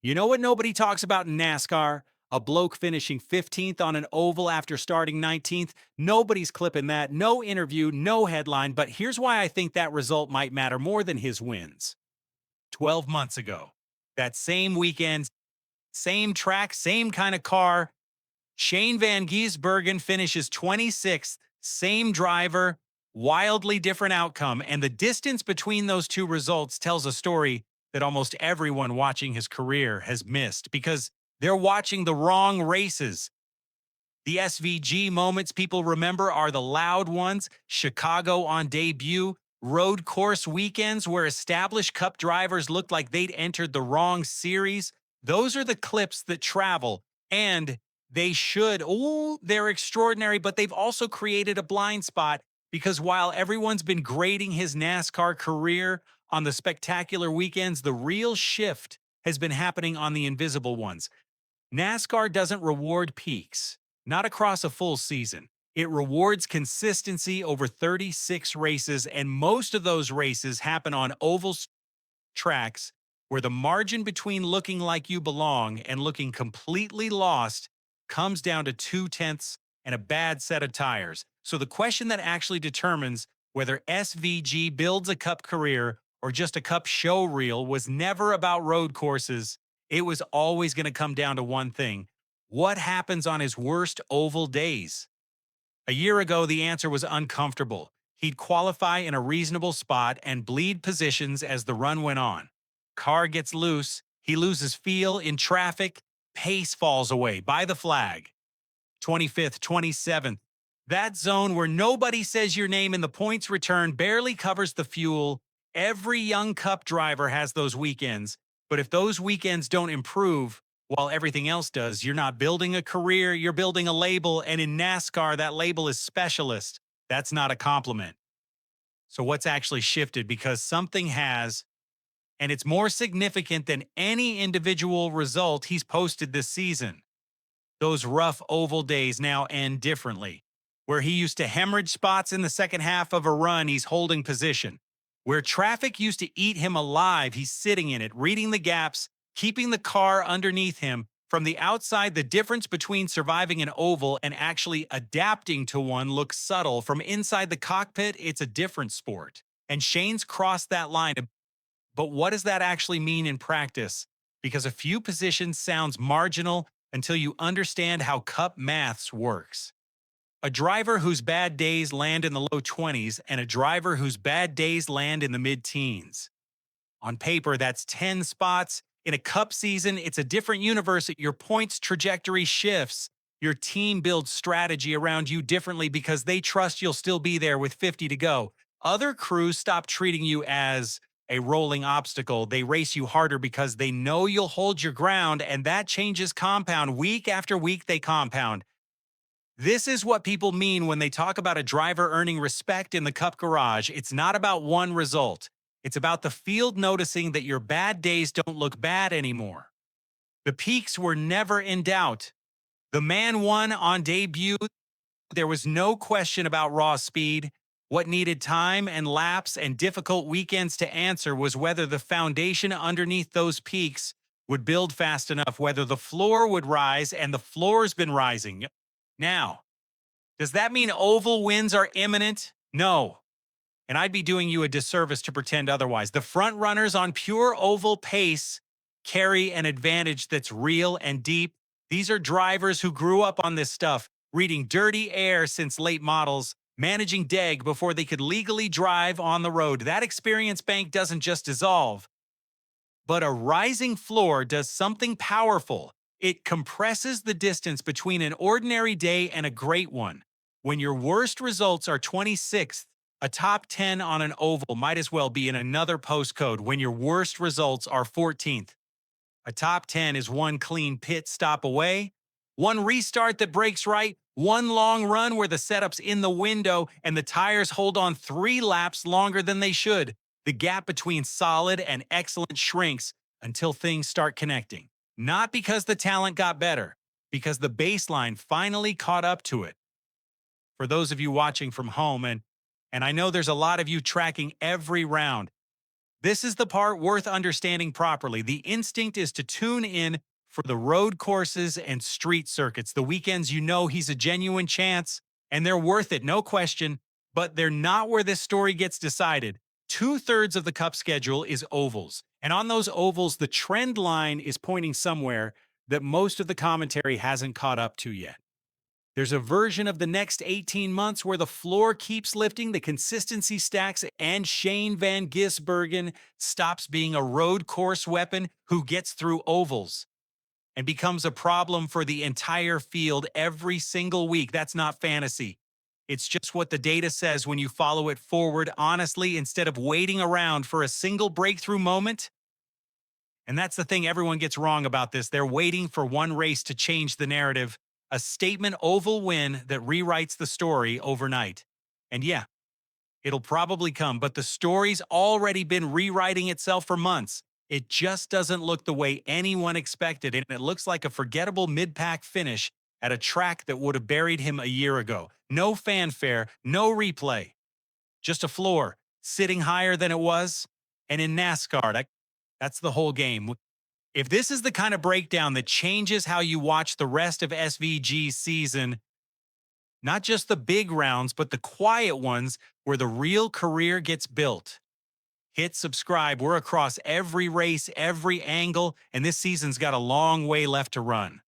You know what nobody talks about in NASCAR? A bloke finishing 15th on an oval after starting 19th. Nobody's clipping that. No interview, no headline. But here's why I think that result might matter more than his wins. 12 months ago, that same weekend, same track, same kind of car, Shane Van Gisbergen finishes 26th, same driver, wildly different outcome. And the distance between those two results tells a story that almost everyone watching his career has missed because they're watching the wrong races. The SVG moments people remember are the loud ones, Chicago on debut, road course weekends where established cup drivers looked like they'd entered the wrong series. Those are the clips that travel, and they should. Oh, they're extraordinary, but they've also created a blind spot because while everyone's been grading his NASCAR career on the spectacular weekends, the real shift has been happening on the invisible ones. NASCAR doesn't reward peaks, not across a full season. It rewards consistency over 36 races, and most of those races happen on oval tracks where the margin between looking like you belong and looking completely lost comes down to 2/10 and a bad set of tires. So the question that actually determines whether SVG builds a cup career or just a cup show reel was never about road courses. It was always going to come down to one thing. What happens on his worst oval days? A year ago, the answer was uncomfortable. He'd qualify in a reasonable spot and bleed positions as the run went on. Car gets loose, he loses feel in traffic, pace falls away by the flag. 25th, 27th. That zone where nobody says your name and the points return barely covers the fuel. Every young cup driver has those weekends, but if those weekends don't improve, while everything else does, you're not building a career, you're building a label, and in NASCAR, that label is specialist. That's not a compliment. So what's actually shifted? Because something has, and it's more significant than any individual result he's posted this season. Those rough oval days now end differently. Where he used to hemorrhage spots in the second half of a run, he's holding position. Where traffic used to eat him alive, he's sitting in it, reading the gaps, keeping the car underneath him. From the outside, the difference between surviving an oval and actually adapting to one looks subtle. From inside the cockpit, it's a different sport. And Shane's crossed that line. But what does that actually mean in practice? Because a few positions sounds marginal until you understand how cup maths works. A driver whose bad days land in the low 20s and a driver whose bad days land in the mid-teens. On paper, that's 10 spots. In a cup season, it's a different universe. Your points trajectory shifts. Your team builds strategy around you differently because they trust you'll still be there with 50 to go. Other crews stop treating you as a rolling obstacle. They race you harder because they know you'll hold your ground, and that changes compound. Week after week, they compound. This is what people mean when they talk about a driver earning respect in the cup garage. It's not about one result. It's about the field noticing that your bad days don't look bad anymore. The peaks were never in doubt. The man won on debut. There was no question about raw speed. What needed time and laps and difficult weekends to answer was whether the foundation underneath those peaks would build fast enough, whether the floor would rise, and the floor's been rising. Now, does that mean oval wins are imminent? No. And I'd be doing you a disservice to pretend otherwise. The front runners on pure oval pace carry an advantage that's real and deep. These are drivers who grew up on this stuff, reading Dirty Air since late models, managing DEG before they could legally drive on the road. That experience bank doesn't just dissolve, but a rising floor does something powerful. It compresses the distance between an ordinary day and a great one. When your worst results are 26th, a top 10 on an oval might as well be in another postcode. When your worst results are 14th, a top 10 is one clean pit stop away, one restart that breaks right, one long run where the setup's in the window and the tires hold on 3 laps longer than they should. The gap between solid and excellent shrinks until things start connecting. Not because the talent got better, because the baseline finally caught up to it. For those of you watching from home, and I know there's a lot of you tracking every round, This is the part worth understanding properly. The instinct is to tune in for the road courses and street circuits. The weekends you know he's a genuine chance, and they're worth it, no question, but they're not where this story gets decided. Two-thirds of the Cup schedule is ovals, and on those ovals, the trend line is pointing somewhere that most of the commentary hasn't caught up to yet. There's a version of the next 18 months where the floor keeps lifting, the consistency stacks, and Shane Van Gisbergen stops being a road course weapon who gets through ovals and becomes a problem for the entire field every single week. That's not fantasy. It's just what the data says when you follow it forward honestly instead of waiting around for a single breakthrough moment. And that's the thing everyone gets wrong about this. They're waiting for one race to change the narrative, a statement oval win that rewrites the story overnight. And yeah, it'll probably come, but the story's already been rewriting itself for months. It just doesn't look the way anyone expected, and it looks like a forgettable mid-pack finish at a track that would have buried him a year ago. No fanfare, no replay, just a floor sitting higher than it was. And in NASCAR, that's the whole game. If this is the kind of breakdown that changes how you watch the rest of SVG's season, not just the big rounds, but the quiet ones where the real career gets built, hit subscribe. We're across every race, every angle, and this season's got a long way left to run.